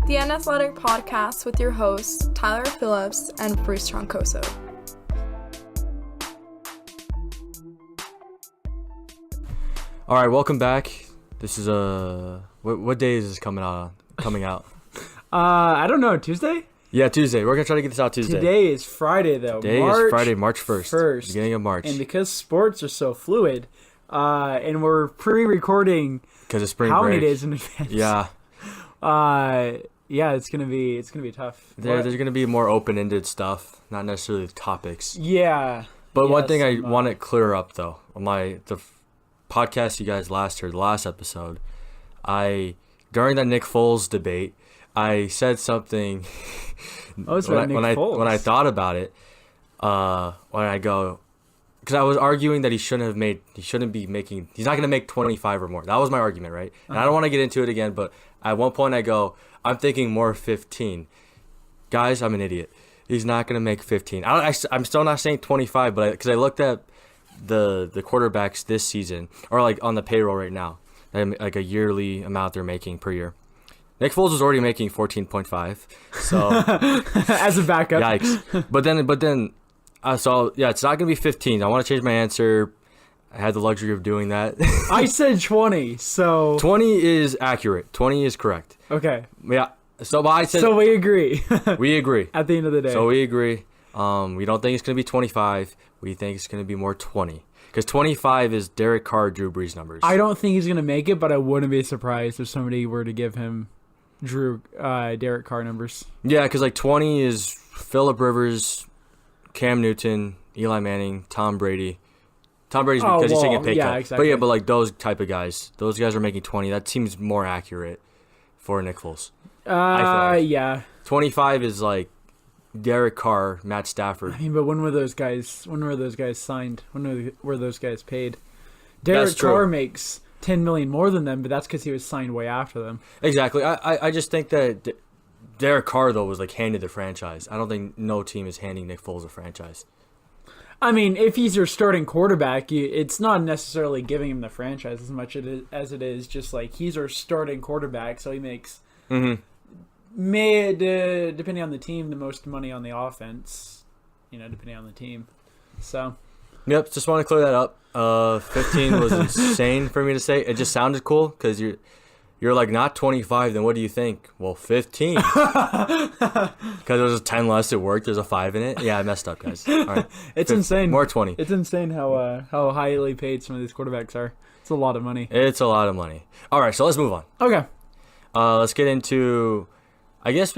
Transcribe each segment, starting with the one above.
the Unathletic podcast with your hosts, Tyler Phillips and Bruce Troncoso. All right, welcome back. This is what day is this coming out? I don't know. Tuesday? Yeah, Tuesday. We're gonna try to get this out Tuesday. Today is Friday, though. Today is Friday, March 1st. Beginning of March. And because sports are so fluid, and we're pre-recording because of spring how break. many days in advance? Yeah. It's gonna be tough. There's gonna be more open-ended stuff, not necessarily topics. Yeah. But one thing I want to clear up though, on the podcast you guys last heard, the last episode, during that Nick Foles debate, I said something. Oh, it's about Nick Foles. When I thought about it, because I was arguing that he's not going to make 25 or more. That was my argument, right? And I don't want to get into it again, but at one point I'm thinking more 15. Guys, I'm an idiot. He's not going to make 15. I'm still not saying 25, but because I looked at the quarterbacks this season, or like on the payroll right now, like a yearly amount they're making per year. Nick Foles was already making 14.5, so as a backup. Yikes! But then, it's not gonna be 15. I want to change my answer. I had the luxury of doing that. I said 20, so 20 is accurate. 20 is correct. Okay. Yeah. So I said. So we agree. We agree. At the end of the day. So we agree. We don't think it's gonna be 25. We think it's gonna be more 20. Because 25 is Derek Carr, Drew Brees numbers. I don't think he's going to make it, but I wouldn't be surprised if somebody were to give him Derek Carr numbers. Yeah, because like 20 is Philip Rivers, Cam Newton, Eli Manning, Tom Brady. Tom Brady's because he's taking a pay cut. Exactly. But like those type of guys. Those guys are making 20. That seems more accurate for Nick Foles. Yeah. 25 is like Derek Carr, Matt Stafford. I mean, but when were those guys signed? When were those guys paid? Derek Carr makes $10 million more than them, but that's because he was signed way after them. Exactly. I just think that Derek Carr though was like handed the franchise. I don't think no team is handing Nick Foles a franchise. I mean, if he's your starting quarterback, it's not necessarily giving him the franchise as much as it is just like he's our starting quarterback, so he makes. Mm-hmm. Depending on the team, the most money on the offense, depending on the team. So, yep, just want to clear that up. 15 was insane for me to say. It just sounded cool because you're like not 25. Then what do you think? Well, 15 because there's a 10 less at work. There's a 5 in it. Yeah, I messed up, guys. All right, it's insane. More 20. It's insane how highly paid some of these quarterbacks are. It's a lot of money. It's a lot of money. All right, so let's move on. Okay. Let's get into. I guess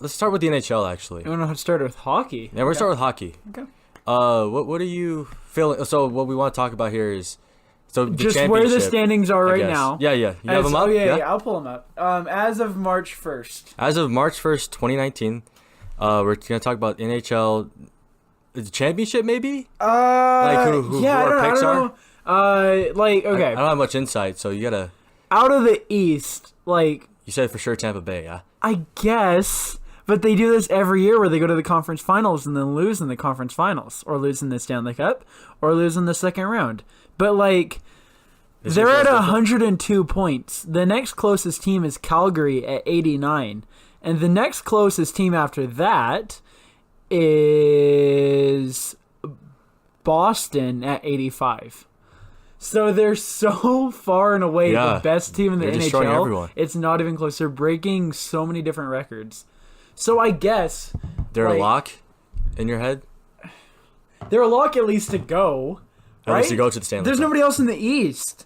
let's start with the NHL, actually. You want to start with hockey? Yeah, we're going to start with hockey. Okay. What are you feeling? So what we want to talk about here is the just where the standings are right now. Yeah. You have them up? Yeah, I'll pull them up. As of March 1st. As of March 1st, 2019, we're going to talk about NHL, the championship maybe? Who our picks are? Okay. I don't have much insight, so you got to... Out of the East, You said for sure Tampa Bay, yeah? I guess, but they do this every year where they go to the conference finals and then lose in the conference finals, or lose in the Stanley Cup, or lose in the second round. But, they're at 102 points. The next closest team is Calgary at 89. And the next closest team after that is Boston at 85. So they're so far and away the best team in the NHL. It's not even close. They're breaking so many different records. So I guess they're a lock in your head. They're a lock at least to go. At least to go to the Stanley Cup. There's nobody else in the East.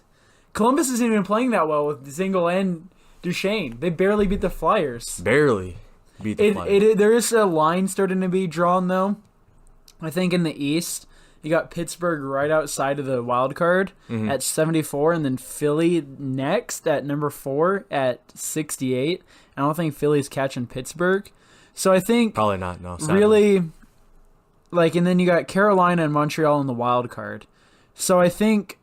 Columbus isn't even playing that well with Zingle and Duchesne. They barely beat the Flyers. Barely beat the Flyers. There is a line starting to be drawn though. I think in the East. You got Pittsburgh right outside of the wild card at 74, and then Philly next at number 4 at 68. I don't think Philly's catching Pittsburgh. So I think... Probably not, no. Sadly. Really, and then you got Carolina and Montreal in the wild card. So I think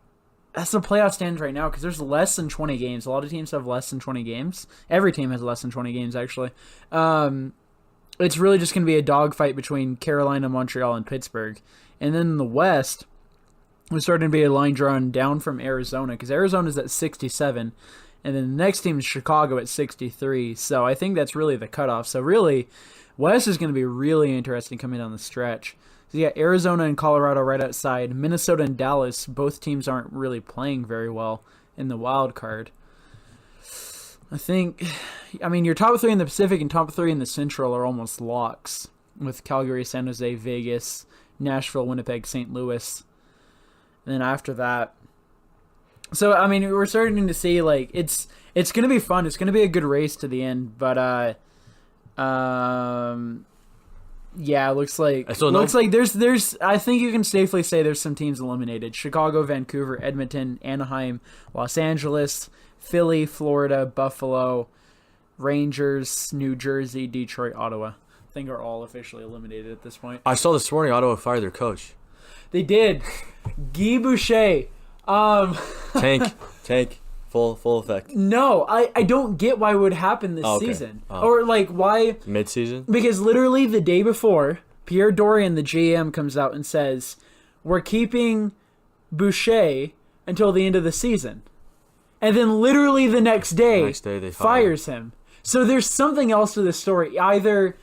that's the playoff stands right now because there's less than 20 games. A lot of teams have less than 20 games. Every team has less than 20 games, actually. It's really just going to be a dogfight between Carolina, Montreal, and Pittsburgh. And then in the West, there's starting to be a line drawn down from Arizona because Arizona's at 67, And then the next team is Chicago at 63. So I think that's really the cutoff. So really, West is going to be really interesting coming down the stretch. So you got Arizona and Colorado right outside. Minnesota and Dallas, both teams aren't really playing very well in the wild card. I mean, your top 3 in the Pacific and top 3 in the Central are almost locks with Calgary, San Jose, Vegas, Nashville, Winnipeg, St. Louis. And then after that, so I mean, we're starting to see like it's going to be fun. It's going to be a good race to the end, but yeah, it looks like there's I think you can safely say there's some teams eliminated. Chicago, Vancouver, Edmonton, Anaheim, Los Angeles, Philly, Florida, Buffalo, Rangers, New Jersey, Detroit, Ottawa. I think are all officially eliminated at this point. I saw this morning Ottawa fired their coach. They did. Guy Boucher. Tank. Full effect. No, I don't get why it would happen this season. Or like why mid-season? Because literally the day before, Pierre Dorian, the GM, comes out and says, "We're keeping Boucher until the end of the season." And then literally the next day they fires him. So there's something else to this story. Either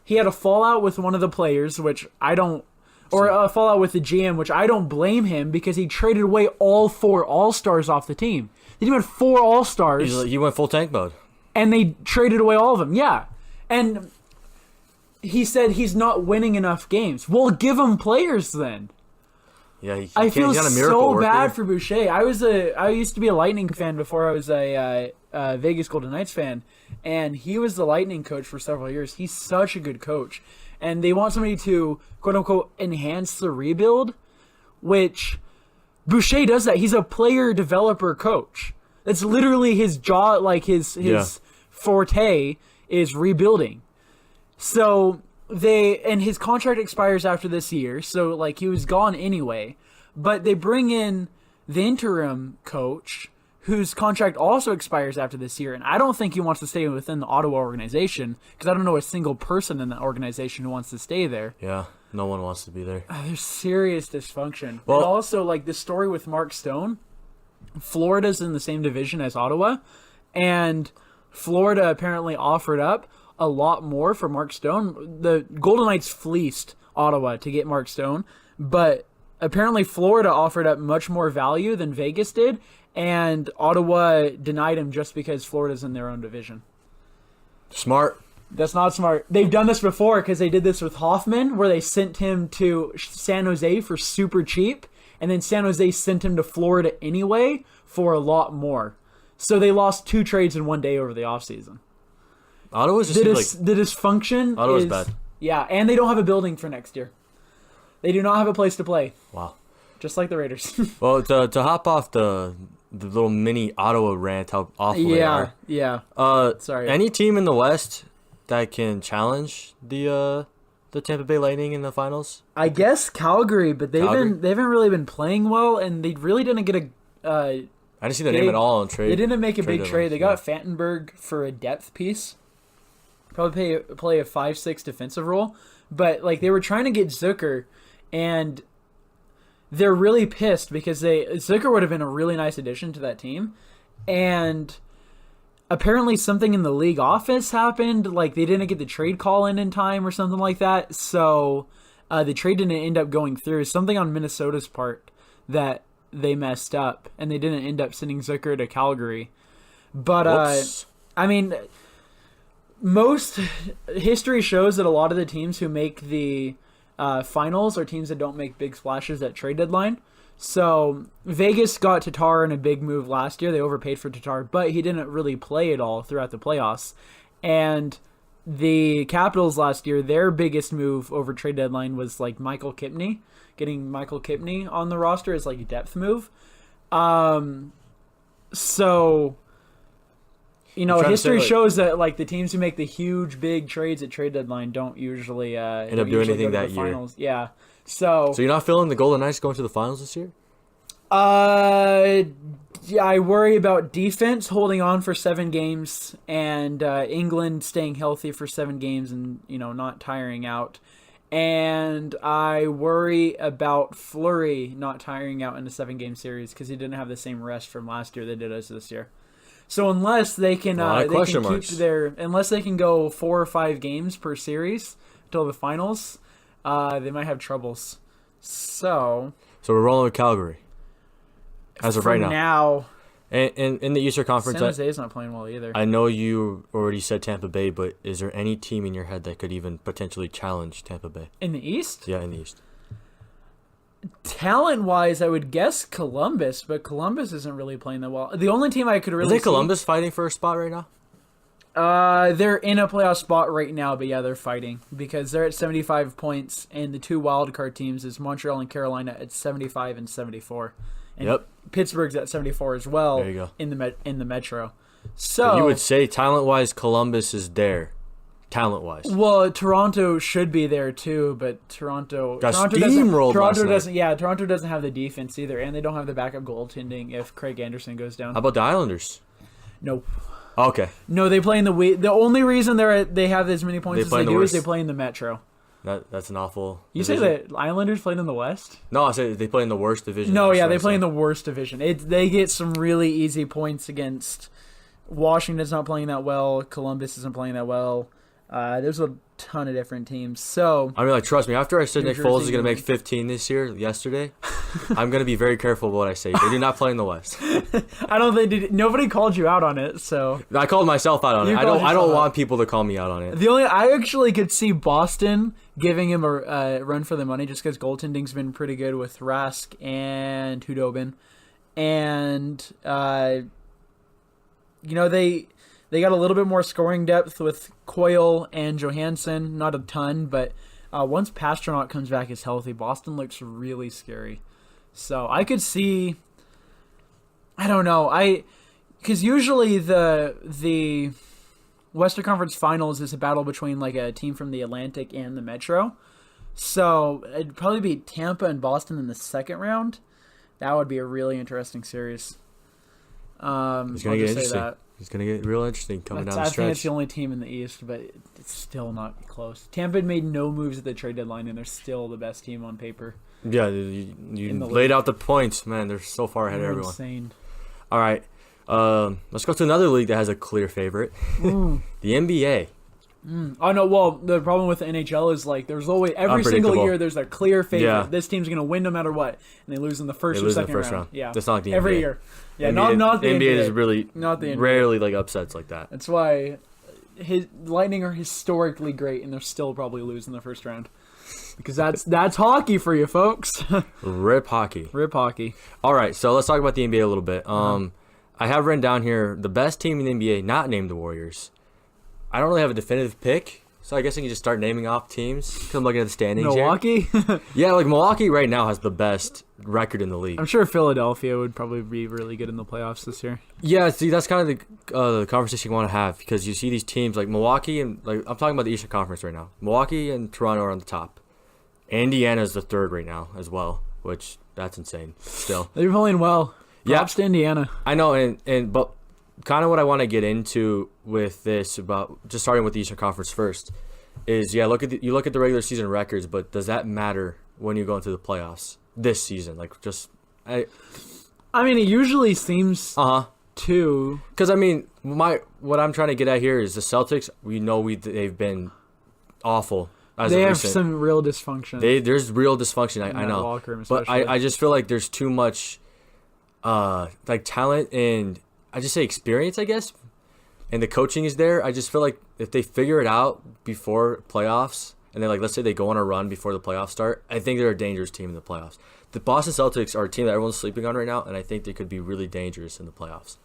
he had a fallout with one of the players, which I don't, or a fallout with the GM, which I don't blame him because he traded away all 4 All-Stars off the team. The team had 4 All-Stars. He went full tank mode. And they traded away all of them, yeah. And he said he's not winning enough games. Well, give him players then. Yeah, I feel so bad for Boucher. I used to be a Lightning fan before I was a Vegas Golden Knights fan, and he was the Lightning coach for several years. He's such a good coach, and they want somebody to quote unquote enhance the rebuild, which Boucher does that. He's a player developer coach. That's literally his job. Like his forte is rebuilding. So. And his contract expires after this year, so like he was gone anyway. But they bring in the interim coach, whose contract also expires after this year, and I don't think he wants to stay within the Ottawa organization because I don't know a single person in that organization who wants to stay there. Yeah, no one wants to be there. There's serious dysfunction. Well, and also, like the story with Mark Stone, Florida's in the same division as Ottawa, and Florida apparently offered up a lot more for Mark Stone. The Golden Knights fleeced Ottawa to get Mark Stone, but apparently Florida offered up much more value than Vegas did, and Ottawa denied him just because Florida's in their own division. Smart. That's not smart. They've done this before because they did this with Hoffman, where they sent him to San Jose for super cheap, and then San Jose sent him to Florida anyway for a lot more. So they lost 2 trades in one day over the offseason. Ottawa's just the dysfunction. Ottawa's bad. Yeah, and they don't have a building for next year. They do not have a place to play. Wow. Just like the Raiders. Well, to hop off the little mini Ottawa rant, how awful they are. Yeah. Sorry. Any team in the West that can challenge the Tampa Bay Lightning in the finals? I guess Calgary, but they haven't really been playing well, and they really didn't get a. I didn't see their name at all on trade. They didn't make a big trade. They got Fantenberg for a depth piece. Probably play a 5-6 defensive role, but like they were trying to get Zucker, and they're really pissed because Zucker would have been a really nice addition to that team, and apparently something in the league office happened. Like they didn't get the trade call in time or something like that, so the trade didn't end up going through. Something on Minnesota's part that they messed up, and they didn't end up sending Zucker to Calgary. But I mean. Most history shows that a lot of the teams who make the finals are teams that don't make big splashes at trade deadline. So Vegas got Tatar in a big move last year. They overpaid for Tatar, but he didn't really play at all throughout the playoffs. And the Capitals last year, their biggest move over trade deadline was like Michael Kipney. Getting Michael Kipney on the roster is like a depth move. So... You know, history shows that like the teams who make the huge, big trades at trade deadline don't usually end up doing anything that year. Finals. Yeah, so you're not feeling the Golden Knights going to the finals this year? Yeah, I worry about defense holding on for 7 games and England staying healthy for 7 games and not tiring out, and I worry about Fleury not tiring out in a 7-game series because he didn't have the same rest from last year that did us this year. So unless they can, lot of they question can marks. keep unless they can go 4 or 5 games per series until the finals, they might have troubles. So we're rolling with Calgary as of for right now. now, And in the Eastern Conference, San Jose is not playing well either. I know you already said Tampa Bay, but is there any team in your head that could even potentially challenge Tampa Bay? In the East? Yeah, in the East. Talent-wise, I would guess Columbus, but Columbus isn't really playing that well. The only team I could really Is it Columbus fighting for a spot right now? They're in a playoff spot right now, but yeah, they're fighting because they're at 75 points, and the 2 wildcard teams is Montreal and Carolina at 75 and 74. And Yep. Pittsburgh's at 74 as well. There you go. In the Metro. So you would say talent-wise, Columbus is there. Talent-wise. well, Toronto should be there too, but Toronto Got Toronto steamrolled last night. Toronto doesn't have the defense either, and they don't have the backup goaltending if Craig Anderson goes down. How about the Islanders? No. Okay. No, they play in the only reason they have as many points They as play they in the do is worst. they play in the Metro. That's an awful You division. say the Islanders played in the West? No, I said they play in the worst division. No, That's yeah, what they I play in said. the worst division. They get some really easy points against Washington's not playing that well. Columbus isn't playing that well. There's a ton of different teams. So I mean, like, trust me, after I said New Nick Foles is Jersey, going to make 15 this year, yesterday, I'm going to be very careful about what I say. They do not play in the West. I don't think nobody called you out on it. So I called myself out on You it. I called don't yourself out. want people to call me out on it. I actually could see Boston giving him a run for the money just because goaltending's been pretty good with Rask and Hudobin, and they got a little bit more scoring depth with Coyle and Johansson. Not a ton, but once Pasternak comes back as healthy, Boston looks really scary. So I could see. I don't know. Because usually the Western Conference Finals is a battle between like a team from the Atlantic and the Metro. So it'd probably be Tampa and Boston in the second round. That would be a really interesting series. It's going to get interesting. It's going to get real interesting coming down the I stretch. think it's the only team in the East, but it's still not close. Tampa made no moves at the trade deadline, and they're still the best team on paper. Yeah, you In the laid league. out the points. Man, they're so far ahead of They're everyone. insane. All right. Let's go to another league that has a clear favorite. The NBA. Oh no! Well, the problem with the NHL is like there's always every single Unpredictable. year there's a clear favorite. Yeah. This team's gonna win no matter what, and they lose in the first They or lose in the second first round. round. Yeah, That's not like the every NBA. year. Yeah, NBA, not the NBA NBA. is really Not the NBA. rarely like upsets like that. That's why Lightning are historically great, and they're still probably lose in the first round because that's hockey for you folks. Rip hockey. Rip hockey. All right, so let's talk about the NBA a little bit. I have written down here the best team in the NBA, not named the Warriors. I don't really have a definitive pick, so I guess I can just start naming off teams. 'Cause I'm looking at the standings Milwaukee. here. Yeah, like Milwaukee right now has the best record in the league. I'm sure Philadelphia would probably be really good in the playoffs this year. Yeah, see, that's kind of the conversation you want to have because you see these teams like Milwaukee and like I'm talking about the Eastern Conference right now. Milwaukee and Toronto are on the top. Indiana's the third right now as well, which that's insane. Still, They're playing well. Yeah. Props to Indiana. I know, but kind of what I want to get into with this about just starting with the Eastern Conference first is you look at the regular season records, but does that matter when you go into the playoffs this season? Like I mean, it usually seems to. because I mean what I'm trying to get at here is the Celtics. We know they've been awful. They have recent. some real dysfunction. There's real dysfunction. I that know, locker room but especially. I just feel like there's too much like talent and I just say experience, I guess, and the coaching is there. I just feel like if they figure it out before playoffs, and then like let's say they go on a run before the playoffs start, I think they're a dangerous team in the playoffs. The Boston Celtics are a team that everyone's sleeping on right now, and I think they could be really dangerous in the playoffs.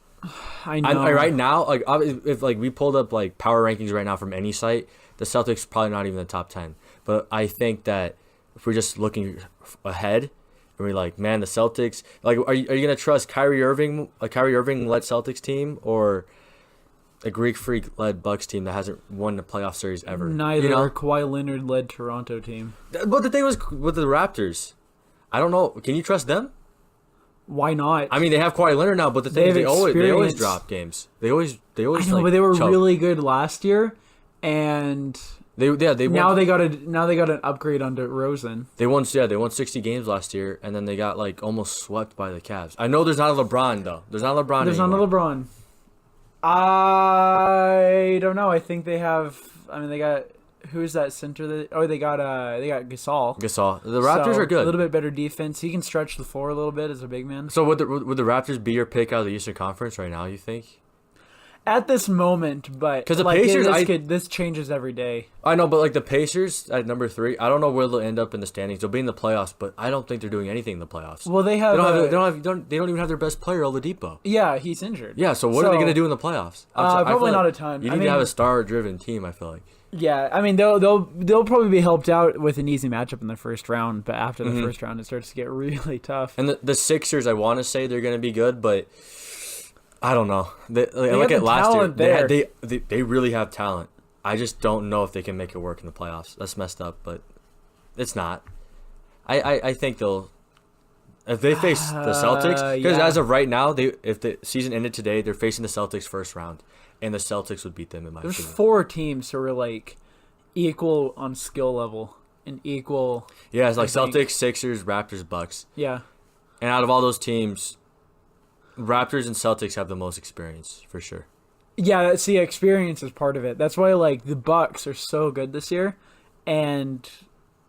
I know. Right now, like if like we pulled up like power rankings right now from any site, the Celtics probably not even in the top 10. But I think that if we're just looking ahead, and we're like, man, the Celtics, like, are you gonna trust Kyrie Irving, a Kyrie Irving led Celtics team, or a Greek Freak led Bucks team that hasn't won the playoff series ever? Neither You know? are Kawhi Leonard led Toronto team. But the thing was with the Raptors, I don't know. Can you trust them? Why not? I mean, they have Kawhi Leonard now, but the thing is, They they have always experience. drop games. They always I know, like, but they were choke. really good last year, and They now won, they got an upgrade under Rosen. they won 60 games last year, and then they got like almost swept by the Cavs. I know there's not a LeBron though. There's not a LeBron. There's anymore. not a LeBron. I don't know. I think they have. I mean, they got. Who's that center? They got Gasol. The Raptors are good. A little bit better defense. He can stretch the floor a little bit as a big man. So would the Raptors be your pick out of the Eastern Conference right now, you think? At this moment, but because the Pacers, this changes every day. I know, but like the Pacers at number 3, I don't know where they'll end up in the standings. They'll be in the playoffs, but I don't think they're doing anything in the playoffs. Well, they don't even have their best player, Oladipo. Yeah, he's injured. Yeah, so what are they going to do in the playoffs? Probably not like a ton. You need to have a star-driven team. I feel like. Yeah, I mean they'll probably be helped out with an easy matchup in the first round, but after the first round, it starts to get really tough. And the Sixers, I want to say they're going to be good, but. I don't know. They look at last year. They really have talent. I just don't know if they can make it work in the playoffs. That's messed up, but it's not. I think they'll. If they face the Celtics, because as of right now, if the season ended today, they're facing the Celtics first round, and the Celtics would beat them in my opinion. There's 4 teams who are like equal on skill level and equal. Yeah, it's like Celtics, Sixers, Raptors, Bucks. Yeah. And out of all those teams, Raptors and Celtics have the most experience for sure. Yeah, see, experience is part of it. That's why like the Bucks are so good this year, and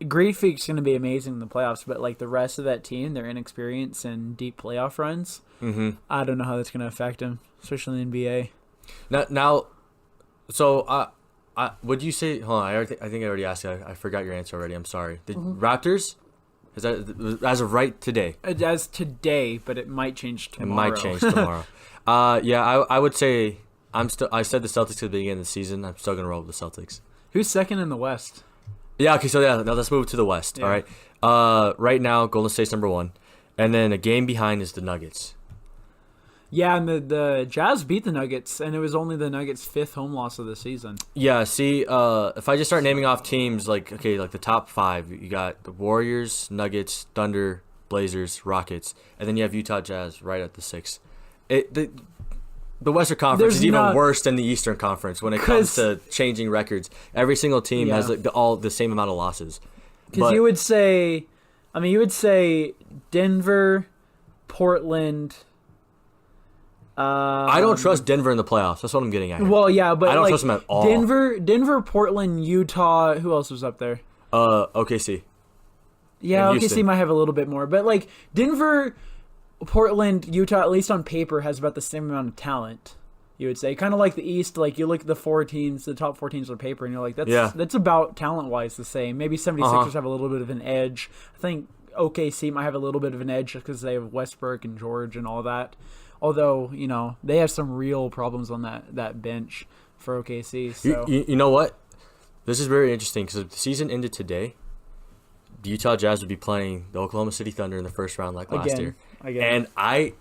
Greek Freak's going to be amazing in the playoffs. But like the rest of that team, their inexperience and deep playoff runs, I don't know how that's going to affect them, especially in the NBA. Now, so would you say? Hold on, I think I already asked you. I forgot your answer already. I'm sorry. The Raptors. Is that as of right today? As today, but it might change tomorrow. It might change tomorrow. I would say I said the Celtics at the beginning of the season. I'm still gonna roll with the Celtics. Who's second in the West? Yeah. Okay. So now let's move to the West. Yeah. All right. Right now, Golden State's number 1, and then a game behind is the Nuggets. Yeah, and the Jazz beat the Nuggets, and it was only the Nuggets' 5th home loss of the season. Yeah, see, if I just start naming off teams, like the top 5, you got the Warriors, Nuggets, Thunder, Blazers, Rockets, and then you have Utah Jazz right at the 6th. The Western Conference is even worse than the Eastern Conference when it comes to changing records. Every single team has all the same amount of losses. Because you would say Denver, Portland. I don't trust Denver in the playoffs. That's what I'm getting at here. Well, yeah, but I don't trust them at all. Denver, Portland, Utah. Who else was up there? OKC. Yeah, OKC might have a little bit more, but like Denver, Portland, Utah, at least on paper, has about the same amount of talent. You would say, kind of like the East. Like you look at the 4 teams, the top 4 teams on paper, and you're like, that's about talent wise the same. Maybe 76ers have a little bit of an edge. I think OKC might have a little bit of an edge just because they have Westbrook and George and all that. Although, they have some real problems on that bench for OKC. So. You know what? This is very interesting because if the season ended today, the Utah Jazz would be playing the Oklahoma City Thunder in the first round last year. And I'm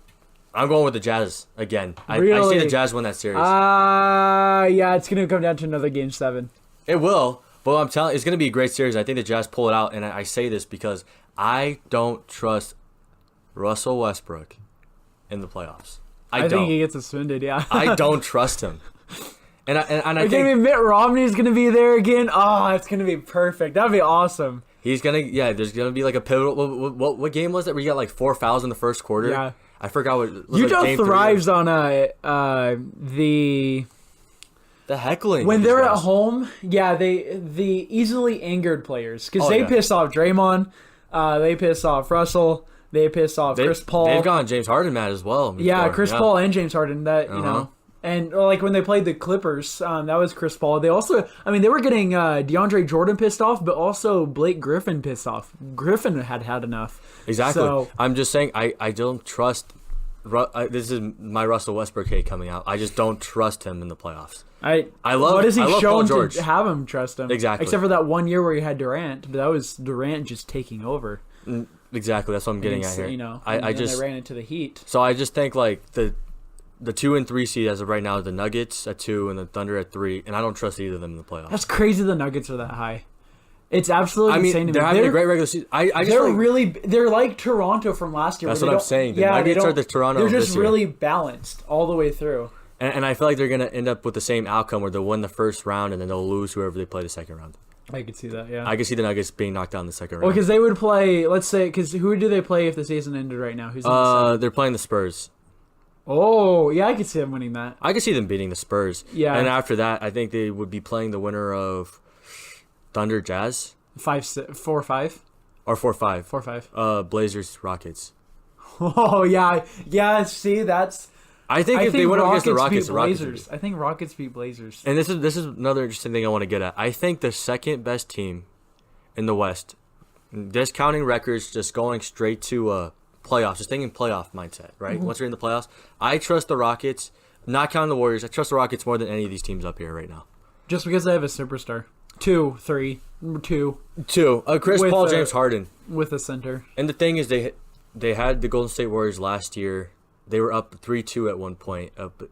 going with the Jazz again. Really? I see the Jazz win that series. Yeah, it's going to come down to another Game 7. It will. But I'm telling you, it's going to be a great series. I think the Jazz pull it out. And I say this because I don't trust Russell Westbrook in the playoffs. I think he gets suspended, yeah. I don't trust him. And I think Mitt Romney's going to be there again. Oh, it's going to be perfect. That would be awesome. He's going to, there's going to be like a pivotal. What game was it where you got like 4 fouls in the first quarter? Yeah. I forgot what it was. Utah like thrives on the heckling. When they're at home, the easily angered players. Because they piss off Draymond. They piss off Russell. They piss off Chris Paul. They've gone James Harden mad as well. Before. Yeah, Chris Paul and James Harden. That and like when they played the Clippers, that was Chris Paul. They also, they were getting DeAndre Jordan pissed off, but also Blake Griffin pissed off. Griffin had enough. Exactly. So, I'm just saying I don't trust. This is my Russell Westbrook hate coming out. I just don't trust him in the playoffs. I love. What has he shown to have him trust him? Exactly. Except for that one year where he had Durant, but that was Durant just taking over. Exactly, that's what I'm getting at here. I just ran into the Heat. So I just think like the 2 and 3 seed as of right now is the Nuggets at 2 and the Thunder at 3, and I don't trust either of them in the playoffs. That's crazy. The Nuggets are that high. It's absolutely insane to me. They're having a great regular season. They're like Toronto from last year. That's what I'm saying. The Nuggets are the Toronto. They're just really balanced all the way through. And I feel like they're gonna end up with the same outcome where they'll win the first round and then they'll lose whoever they play the second round. I could see that, yeah. I could see the Nuggets being knocked down in the second round. Well, because they would play, let's say, because who do they play if the season ended right now? Who's in the they're playing the Spurs. Oh, yeah, I could see them winning that. I could see them beating the Spurs. Yeah. And after that, I think they would be playing the winner of Thunder Jazz 4-5. or 4-5. 4-5. Blazers Rockets. Oh, yeah. Yeah, see, that's... I think if they went up against the Rockets, beat Blazers. I think Rockets beat Blazers. And this is another interesting thing I want to get at. I think the second best team in the West, discounting records, just going straight to playoffs, just thinking playoff mindset, right? Once you're in the playoffs, I trust the Rockets, not counting the Warriors. I trust the Rockets more than any of these teams up here right now. Just because they have a superstar. 2, 3, 2. Chris Paul, James Harden. With a center. And the thing is, they had the Golden State Warriors last year. They were up 3-2 at one point up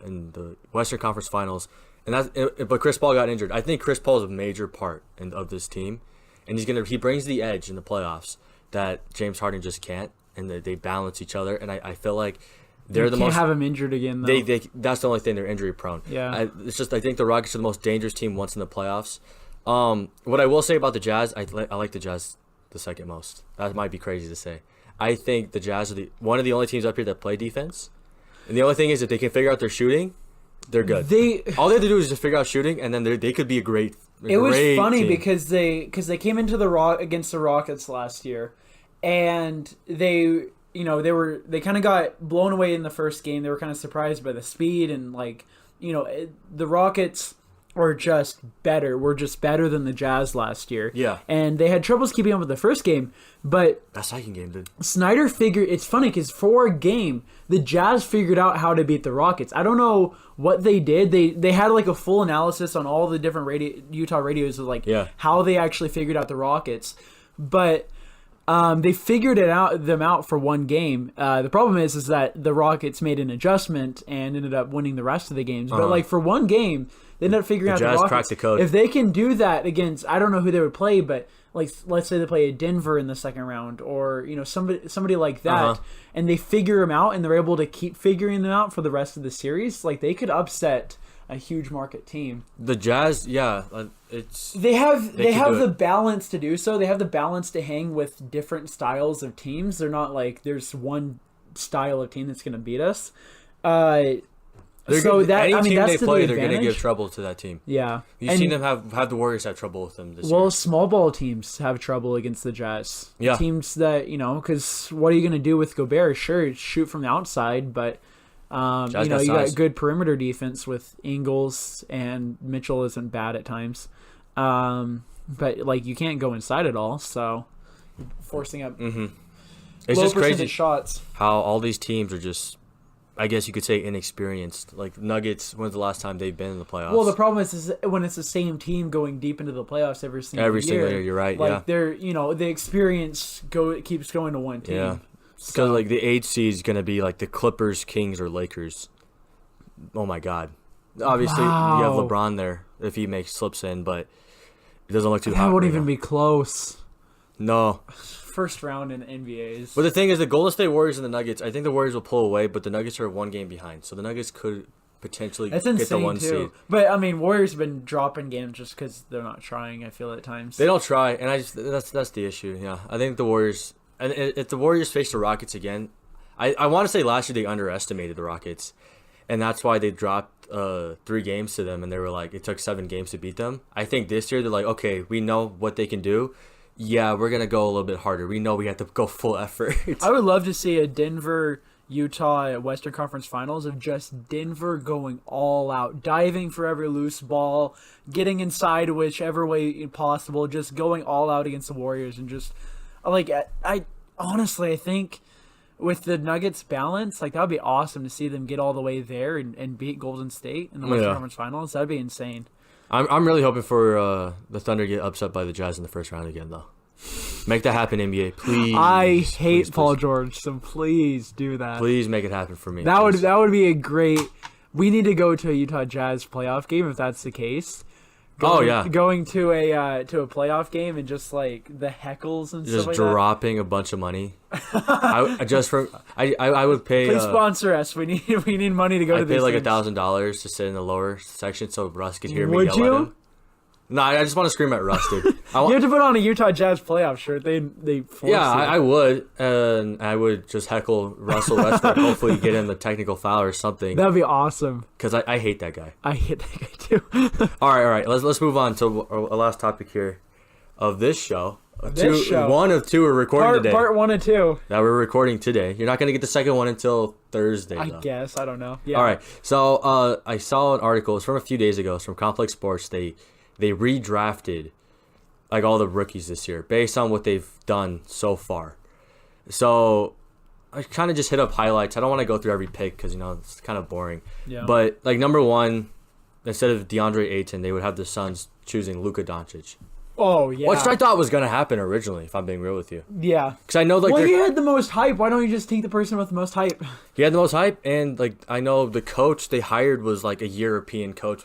in the Western Conference Finals, but Chris Paul got injured. I think Chris Paul is a major part of this team, and he brings the edge in the playoffs that James Harden just can't, and they balance each other. And I feel like they're the most. Can't have him injured again though. That's the only thing, they're injury prone. Yeah, it's just I think the Rockets are the most dangerous team once in the playoffs. What I will say about the Jazz, I like the Jazz the second most. That might be crazy to say. I think the Jazz are one of the only teams up here that play defense. And the only thing is, if they can figure out their shooting, they're good. All they have to do is just figure out shooting, and then they could be a great It was funny team. because they came into against the Rockets last year, and they kind of got blown away in the first game. They were kind of surprised by the speed and the Rockets are just better. We're just better than the Jazz last year. Yeah. And they had troubles keeping up with the first game, but that second game, dude. Snyder figured, it's funny because for a game, the Jazz figured out how to beat the Rockets. I don't know what they did. They had like a full analysis on all the different Utah radios of how they actually figured out the Rockets. But they figured them out for one game. The problem is that the Rockets made an adjustment and ended up winning the rest of the games. But for one game, they ended up figuring out the Rockets. Cracked the code. If they can do that against, I don't know who they would play, but let's say they play a Denver in the second round, or somebody like that, and they figure them out, and they're able to keep figuring them out for the rest of the series. They could upset a huge market team. The Jazz, yeah, they have the balance to do so. They have the balance to hang with different styles of teams. They're not like there's one style of team that's going to beat us. Any team they play, they're going to give trouble to that team. Yeah, you've seen them have the Warriors have trouble with them this year. Well, small ball teams have trouble against the Jazz. Yeah, teams that because what are you going to do with Gobert? Sure, shoot from the outside, but. You got good perimeter defense with Ingles, and Mitchell isn't bad at times. But you can't go inside at all, so forcing up it's just crazy shots. How all these teams are just, I guess you could say, inexperienced. Like Nuggets, when's the last time they've been in the playoffs? Well, the problem is when it's the same team going deep into the playoffs every single year. You're right. They're the experience keeps going to one team. Yeah. Because the 8th seed is going to be the Clippers, Kings, or Lakers. Oh, my God. Obviously, you have LeBron there if he slips in, but it doesn't look too hot. That won't even be close. No. First round in the NBA's. But the thing is, the Golden State Warriors and the Nuggets, I think the Warriors will pull away, but the Nuggets are one game behind. So the Nuggets could potentially get the 1 seed. But, Warriors have been dropping games just because they're not trying, I feel, at times. They don't try, and that's the issue, yeah. I think the Warriors... And if the Warriors face the Rockets again, I want to say last year they underestimated the Rockets, and that's why they dropped 3 games to them, and they were it took 7 games to beat them. I think this year they're okay, we know what they can do. Yeah, we're going to go a little bit harder. We know we have to go full effort. I would love to see a Denver-Utah Western Conference Finals of just Denver going all out, diving for every loose ball, getting inside whichever way possible, just going all out against the Warriors, and just... I honestly, I think with the Nuggets balance, that would be awesome to see them get all the way there and beat Golden State in the Western Conference Finals. That'd be insane. I'm really hoping for the Thunder to get upset by the Jazz in the first round again, though. Make that happen, NBA, please. I hate Paul George, so please do that. Please make it happen for me. That would be a great. We need to go to a Utah Jazz playoff game if that's the case. Going to a playoff game and just the heckles and just stuff dropping a bunch of money. I would pay. Please sponsor us. We need money to go to these. I'd pay $1,000 to sit in the lower section so Russ could hear me. Would you? No, I just want to scream at Russ, dude. You have to put on a Utah Jazz playoff shirt. They force Yeah, it. I would. And I would just heckle Russell Westbrook. Hopefully get him the technical foul or something. That'd be awesome. Because I hate that guy. I hate that guy too. All right. Let's move on to our last topic here of this show. One of two we're recording today. Part 1 and 2. That we're recording today. You're not going to get the second one until Thursday, I though. guess. I don't know. Yeah. All right. So I saw an article. It's from a few days ago. It's from Complex Sports. They redrafted like all the rookies this year based on what they've done so far. So I kind of just hit up highlights. I don't want to go through every pick because, it's kind of boring. Yeah. But like number 1, instead of DeAndre Ayton, they would have the Suns choosing Luka Doncic. Oh, yeah. Which I thought was going to happen originally, if I'm being real with you. Yeah. Because I know, like, well, he had the most hype. Why don't you just take the person with the most hype? He had the most hype, and, like, I know the coach they hired was, like, a European coach,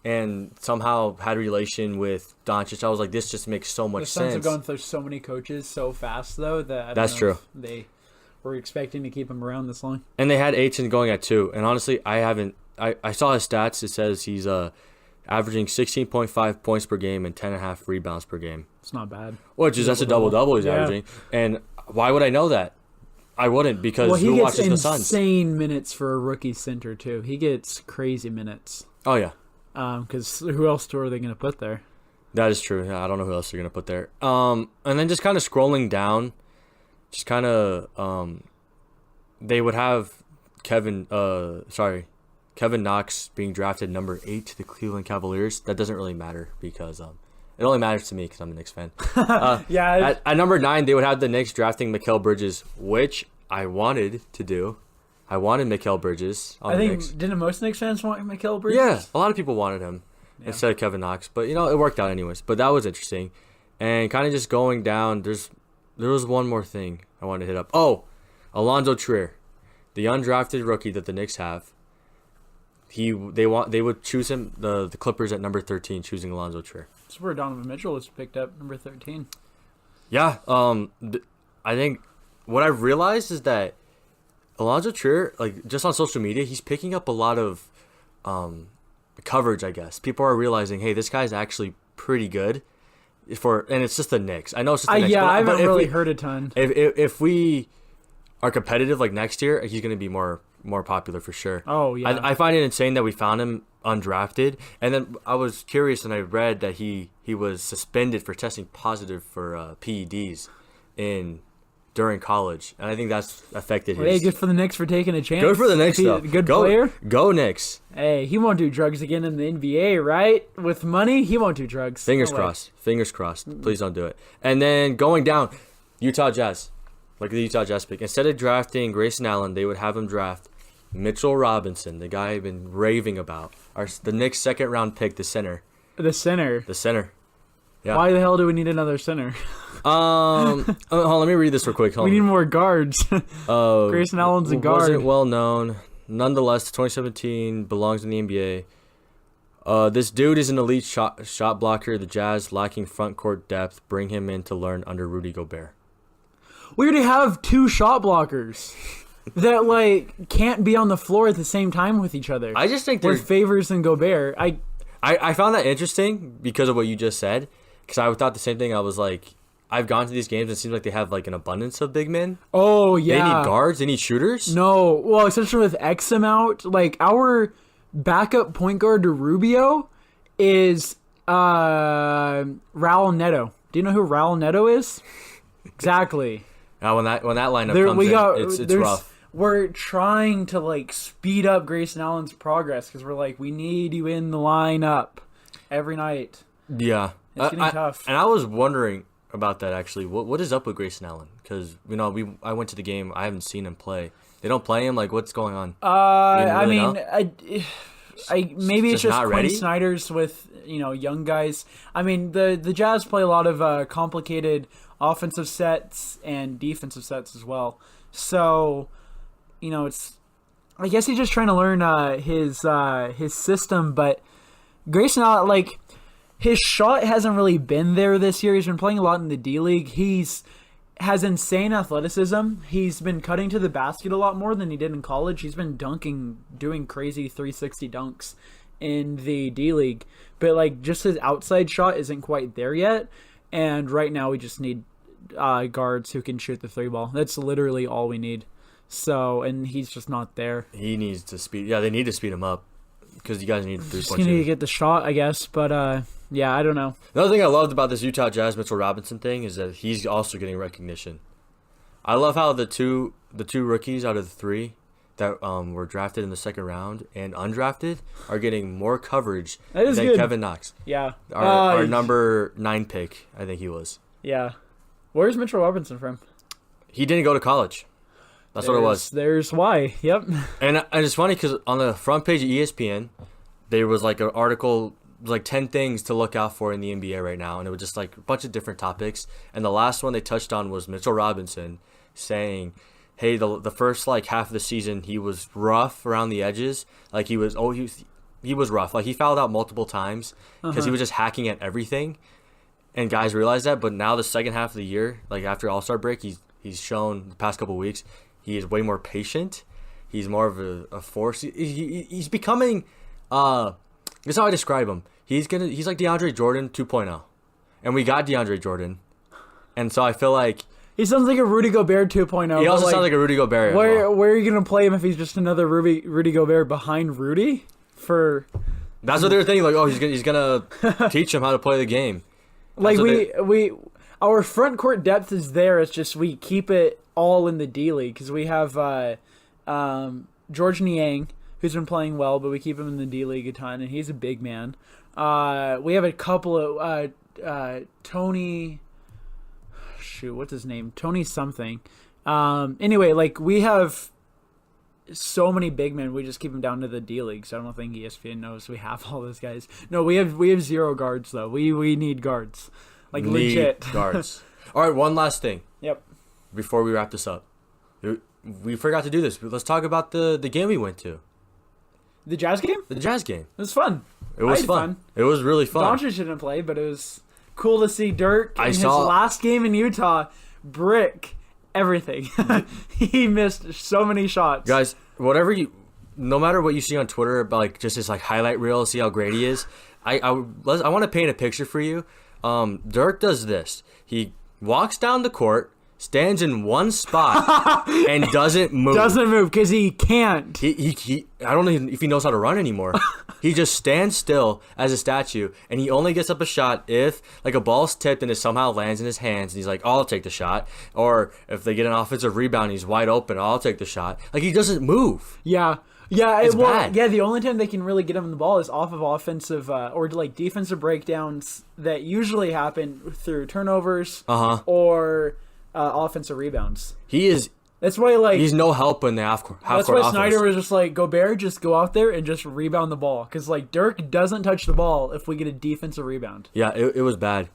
and somehow had a relation with Doncic. I was like, this just makes so much sense. The Suns have gone through so many coaches so fast, though, that I don't That's know true. if they were expecting to keep him around this long. And they had Ayton going at 2, and honestly, I saw his stats. It says he's, averaging 16.5 points per game and 10.5 rebounds per game. It's not bad. That's a double-double he's averaging. And why would I know that? I wouldn't, because who watches the Suns? He gets insane minutes for a rookie center, too. He gets crazy minutes. Oh, yeah. Because who else are they going to put there? That is true. Yeah, I don't know who else they're going to put there. And then just kind of scrolling down, just kind of they would have Kevin Knox being drafted number 8 to the Cleveland Cavaliers. That doesn't really matter because it only matters to me because I'm a Knicks fan. Yeah. At number 9, they would have the Knicks drafting Mikal Bridges, which I wanted to do. I wanted Mikal Bridges on the Knicks. Didn't most Knicks fans want Mikal Bridges? Yeah, a lot of people wanted him instead of Kevin Knox. But, it worked out anyways. But that was interesting. And kind of just going down, there was one more thing I wanted to hit up. Oh, Alonzo Trier, the undrafted rookie that the Knicks have. They would choose him, the Clippers at number 13, choosing Alonzo Trier. That's where Donovan Mitchell was picked up, number 13. Yeah, I think what I've realized is that Alonzo Trier, like, just on social media, he's picking up a lot of coverage, I guess. People are realizing, hey, this guy's actually pretty good. And it's just the Knicks. I know it's just the Knicks. Yeah, I haven't really heard a ton. If we are competitive like next year, he's going to be more popular for sure. Oh, yeah. I find it insane that we found him undrafted. And then I was curious and I read that he was suspended for testing positive for PEDs during college. And I think that's affected his... Hey, good for the Knicks for taking a chance. Good for the Knicks, though. Good player. Go Knicks. Hey, he won't do drugs again in the NBA, right? With money, he won't do drugs. Fingers crossed. Fingers crossed. Please don't do it. And then going down, Utah Jazz. Look at the Utah Jazz pick. Instead of drafting Grayson Allen, they would have him draft Mitchell Robinson, the guy I've been raving about. The Knicks' second-round pick, the center. The center. Yeah. Why the hell do we need another center? Hold on, let me read this real quick. We need more guards. Grayson Allen's a guard. Wasn't well known. Nonetheless, 2017 belongs in the NBA. This dude is an elite shot blocker. The Jazz, lacking front court depth, bring him in to learn under Rudy Gobert. We already have 2 shot blockers that can't be on the floor at the same time with each other. I just think with Favors and Gobert. I found that interesting because of what you just said. Because I thought the same thing. I was like, I've gone to these games and it seems like they have an abundance of big men. Oh, yeah. They need guards. They need shooters. No. Well, especially with Exum out. Our backup point guard to Rubio is Raul Neto. Do you know who Raul Neto is? Exactly. When that lineup comes in, it's rough. We're trying to speed up Grayson Allen's progress because we're we need you in the lineup every night. Yeah. It's getting tough. And I was wondering about that actually. What is up with Grayson Allen? Because I went to the game. I haven't seen him play. They don't play him. What's going on? Maybe it's just Quinn Snyder's with young guys. I mean the Jazz play a lot of complicated offensive sets and defensive sets as well. So it's. I guess he's just trying to learn his system, but Grayson Allen his shot hasn't really been there this year. He's been playing a lot in the D League. Has insane athleticism. He's been cutting to the basket a lot more than he did in college. He's been dunking, doing crazy 360 dunks. in the D League, but like just his outside shot isn't quite there yet. And right now we just need guards who can shoot the 3-ball. That's literally all we need. So, and he's just not there. He needs to speed. Yeah, they need to speed him up because you guys need a 3-point Just need to get the shot, I guess. But yeah, I don't know. Another thing I loved about this Utah Jazz Mitchell Robinson thing is that he's also getting recognition. I love how the two rookies out of the 3 that were drafted in the second round and undrafted are getting more coverage than good. Kevin Knox. Yeah. Our number 9 pick, I think he was. Yeah. Where's Mitchell Robinson from? He didn't go to college. That's what it was. There's why. Yep. And it's funny because on the front page of ESPN, there was like an article, like 10 things to look out for in the NBA right now. And it was just like a bunch of different topics. And the last one they touched on was Mitchell Robinson saying, hey, the first like half of the season, he was rough around the edges. Like he was rough. Like he fouled out multiple times because he was just hacking at everything. And guys realized that. But now the second half of the year, like after All-Star break, he's shown the past couple of weeks, he is way more patient. He's more of a force. He's becoming, that's how I describe him. He's like DeAndre Jordan 2.0. And we got DeAndre Jordan. And so I feel like he sounds like a Rudy Gobert 2.0. He also sounds like a Rudy Gobert. Where are you going to play him if he's just another Rudy Gobert behind Rudy? That's what they were thinking. Like, oh, he's gonna teach him how to play the game. Like our front court depth is there. It's just we keep it all in the D League because we have George Niang, who's been playing well, but we keep him in the D League a ton, and he's a big man. We have a couple of Tony. Shoot, what's his name? Tony something. Anyway, like we have so many big men, we just keep them down to the D League. So I don't think ESPN knows we have all those guys. No, we have 0 guards though. We need guards, like legit guards. All right, one last thing. Yep. Before we wrap this up, we forgot to do this. Let's talk about the game we went to. The Jazz game? The Jazz game. It was fun. It was fun. It was really fun. Doncic didn't play, but it was cool to see Dirk in his last game in Utah brick everything. He missed so many shots. Guys, no matter what you see on Twitter about like just this like highlight reel, see how great he is. I want to paint a picture for you. Dirk does this. He walks down the court, stands in one spot, and doesn't move. Doesn't move because he can't. He I don't know if he knows how to run anymore. He just stands still as a statue, and he only gets up a shot if like a ball's tipped and it somehow lands in his hands, and he's like, oh, I'll take the shot. Or if they get an offensive rebound, he's wide open, I'll take the shot. Like he doesn't move. Yeah. It's bad. Yeah, the only time they can really get him the ball is off of offensive or like defensive breakdowns that usually happen through turnovers or offensive rebounds. That's why he's no help in the half court. That's why Snyder was just like, Gobert, just go out there and just rebound the ball, because like Dirk doesn't touch the ball if we get a defensive rebound. Yeah, it was bad,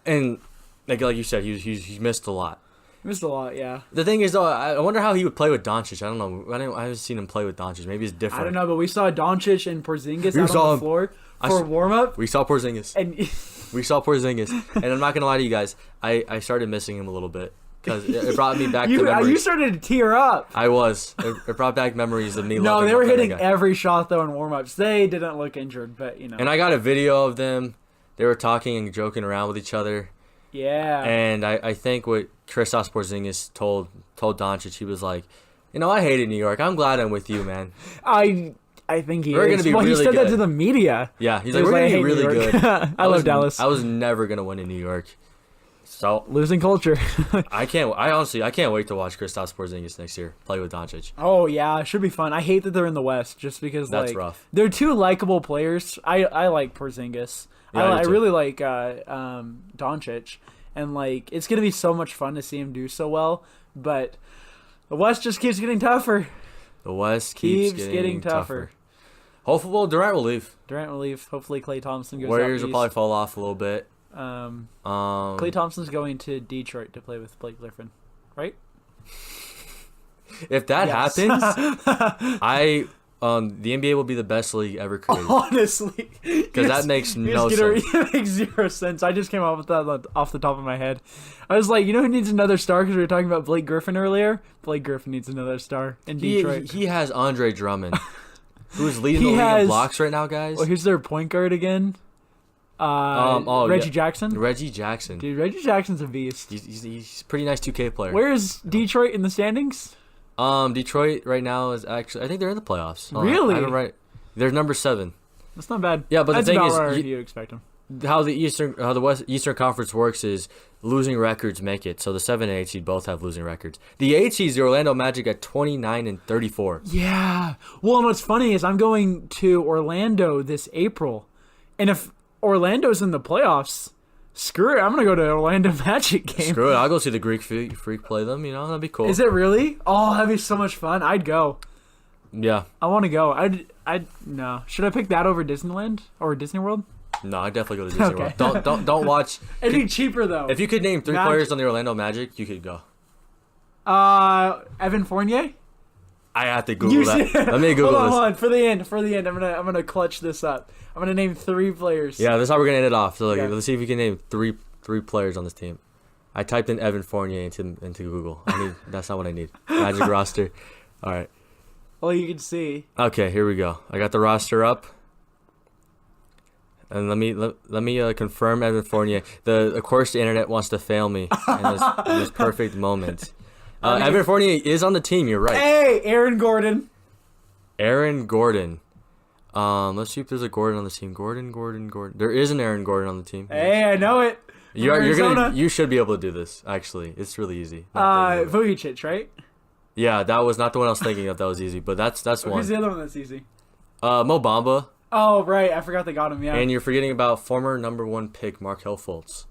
and like you said, he missed a lot. Missed a lot, yeah. The thing is, though, I wonder how he would play with Doncic. I don't know. I haven't seen him play with Doncic. Maybe it's different. I don't know, but we saw Doncic and Porzingis out on the floor for warm-up. We saw Porzingis. And I'm not going to lie to you guys. I started missing him a little bit because it brought me back to memories. You started to tear up. I was. It brought back memories of me. No, they were hitting every shot, though, in warm-ups. They didn't look injured, but, you know. And I got a video of them. They were talking and joking around with each other. Yeah. And I think what Kristaps Porzingis told Doncic, he was like, I hated New York. I'm glad I'm with you, man. I think he is. He said good. that to the media. Yeah, he's like, we're going to be really good. I love Dallas. I was never going to win in New York. So losing culture. I can't wait to watch Kristaps Porzingis next year play with Doncic. Oh yeah, it should be fun. I hate that they're in the West just because that's rough. They're two likable players. I like Porzingis. Yeah, I really like Doncic, and like it's gonna be so much fun to see him do so well. But the West just keeps getting tougher. The West keeps getting tougher. Hopefully, Durant will leave. Hopefully, Klay Thompson goes. Warriors out will probably fall off a little bit. Klay Thompson's going to Detroit to play with Blake Griffin, right? If that happens, the NBA will be the best league ever created. Honestly, because that makes no sense. It makes zero sense. I just came up with that off the top of my head. I was like, who needs another star? Because we were talking about Blake Griffin earlier. Blake Griffin needs another star in Detroit. He has Andre Drummond. Who's leading the league in blocks right now, guys? Well, who's their point guard again? Reggie Jackson. Reggie Jackson. Dude, Reggie Jackson's a beast. He's a pretty nice 2K player. Where's Detroit in the standings? Detroit right now is actually, I think they're in the playoffs. Really? I right. They're number 7. That's not bad. Yeah, but that's the thing about is, where you expect them. How the Eastern Conference works is losing records make it. So the 7 and 8 seed both have losing records. The 8 seed is the Orlando Magic at 29 and 34. Yeah. Well, and what's funny is I'm going to Orlando this April, and if Orlando's in the playoffs, screw it. I'm gonna go to Orlando Magic game. Screw it. I'll go see the Greek Freak play them. You know, that'd be cool. Is it really? Oh, that'd be so much fun. I'd go. Yeah. I want to go. I'd no. Should I pick that over Disneyland or Disney World? No, I'd definitely go to Disney World. Don't watch. It'd be cheaper though. If you could name 3 players on the Orlando Magic, you could go. Evan Fournier. I have to Google that. Let me Google this. Hold on. For the end. I'm gonna clutch this up. I'm gonna name 3 players. Yeah, that's how we're gonna end it off. So let's see if we can name three players on this team. I typed in Evan Fournier into Google. That's not what I need. Magic roster. All right. Well, you can see. Okay, here we go. I got the roster up. And let me confirm Evan Fournier. Of course the internet wants to fail me in this perfect moment. Evan Fournier is on the team. You're right. Hey, Aaron Gordon. Aaron Gordon. Let's see if there's a Gordon on the team. Gordon. There is an Aaron Gordon on the team. Hey, I know it. You should be able to do this. Actually, it's really easy. Vujicic, right? Yeah, that was not the one I was thinking of. That was easy, but that's one. Who's the other one that's easy? Mo Bamba. Oh, right. I forgot they got him, yeah. And you're forgetting about former number 1 pick, Markelle Fultz.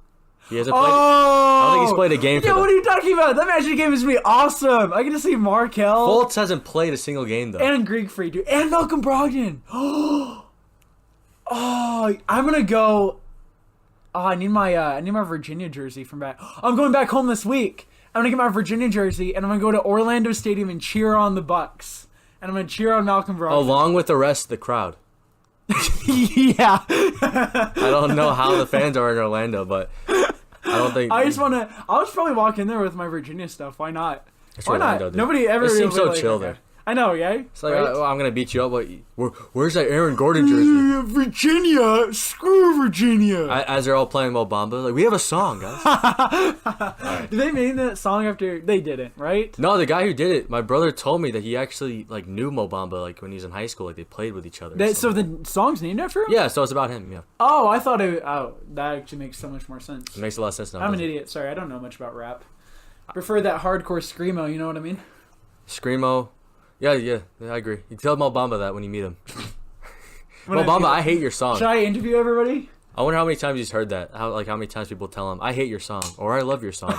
He hasn't played. I don't think he's played a game for them. What are you talking about? That Magic game is going to be awesome. I get to see Markelle. Fultz hasn't played a single game, though. And Greek Freak, dude. And Malcolm Brogdon. Oh, I'm going to go. Oh, I need my Virginia jersey from back. I'm going back home this week. I'm going to get my Virginia jersey, and I'm going to go to Orlando Stadium and cheer on the Bucks. And I'm going to cheer on Malcolm Brogdon. Along with the rest of the crowd. Yeah. I don't know how the fans are in Orlando, but I don't think. I'll just probably walk in there with my Virginia stuff. Why not? Why Orlando, not? Dude. Nobody ever. It seems so like, chill okay. there. I know, yeah. It's like, right? I'm gonna beat you up. But where's that Aaron Gordon jersey? Virginia, screw Virginia. As they're all playing Mo Bamba, like we have a song, guys. Right. Did they name that song after? They didn't, right? No, the guy who did it, my brother told me that he actually like knew Mo Bamba, like when he was in high school, like they played with each other. So the song's named after him? Yeah, so it's about him. Yeah. Oh, I thought it. Oh, that actually makes so much more sense. It makes a lot of sense now. I'm an idiot. Sorry, I don't know much about rap. I prefer that hardcore screamo. You know what I mean? Screamo. Yeah, I agree. You tell Mo Bamba that when you meet him. Mo Bamba, I hate your song. Should I interview everybody? I wonder how many times he's heard that. How many times people tell him, "I hate your song" or "I love your song."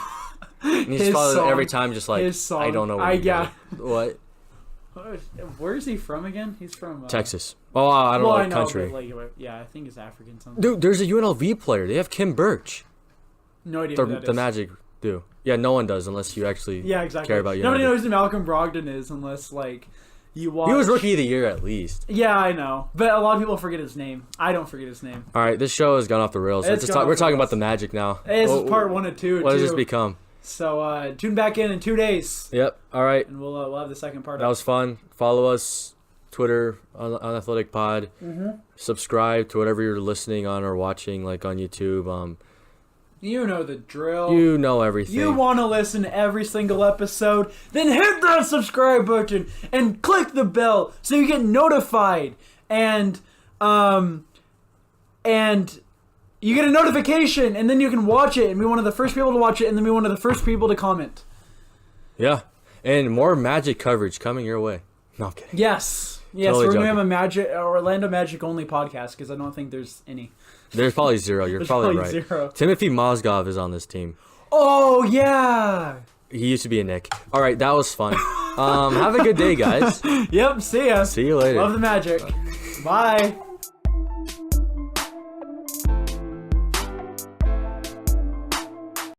And he's probably every time just like, "I don't know what." What? Where is he from again? He's from Texas. Oh, I don't know what country. But yeah, I think it's African something. Dude, there's a UNLV player. They have Kim Birch. No idea who that is. The Magic do. Yeah, no one does unless you actually care about UNLV. Nobody knows who Malcolm Brogdon is unless like you watch. He was Rookie of the Year at least. Yeah, I know, but a lot of people forget his name. I don't forget his name. All right, this show has gone off the rails. We're talking about the Magic now. Hey, this is part 1 and 2. What does this become? So tune back in 2 days. Yep. All right. And we'll have the second part. That was fun. Follow us, Twitter, Unathletic Pod. Mm-hmm. Subscribe to whatever you're listening on or watching, like on YouTube. You know the drill. You know everything. You want to listen to every single episode? Then hit that subscribe button and click the bell so you get notified. And you get a notification, and then you can watch it and be one of the first people to watch it, and then be one of the first people to comment. Yeah, and more Magic coverage coming your way. No, I'm kidding. Yes, Totally we're gonna have a Orlando Magic only podcast because I don't think there's any. There's probably 0. You're probably right. 0. Timothy Mozgov is on this team. Oh yeah. He used to be a Knick. All right, that was fun. Have a good day, guys. Yep. See ya. See you later. Love the Magic. Bye.